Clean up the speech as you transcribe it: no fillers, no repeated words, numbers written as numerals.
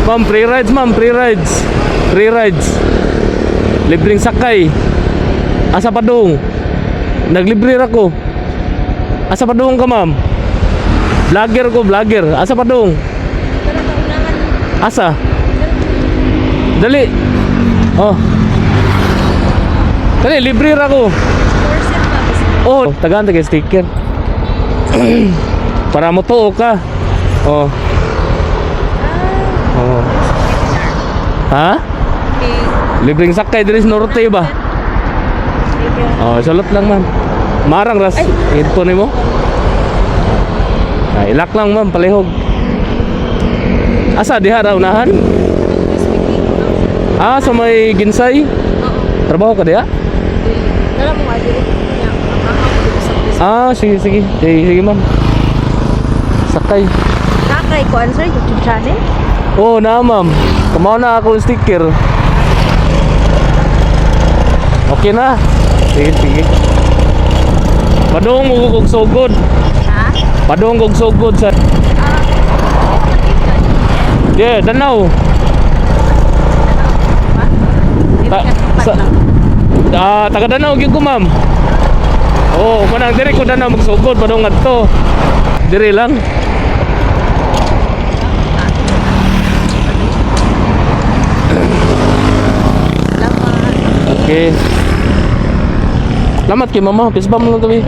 Ma'am, free rides ma'am, free rides. Free rides. Libreng sakay. Asa padung? Naglibre ra ko. Asa padung ka ma'am? Vlogger ko, vlogger. Asa padung? Asa? Dali. Oh. Dali, libre ra ko. Oh, tagaan tagay sticker. Para mo to ka. Oh. Oh. Ha? Libreng sakay diri sa norte ba? Oh, salot lang ma'am. Marang ras headphone mo. Ay, ilak lang ma'am, palihog. Asa diha ra unahan? Ah, sa may Ginsay? Trabaho ka diha? Dala mo nga dili. Ah, sige, sige. Sige ma'am. Sakay. Nakay ko answer YouTube channel. Oh, na ma'am. Kumaw na ako ng sticker. Okay na. Sige, sige. Padung og sugod. Ha? Padung og sugod sa yeah, Danau. Taga Danau gyud ko ma'am. Oh, manang diri ko Danau magsugod padung adto. Diri lang. Okay. Salamat kay mama. Peace bomb lang tabi.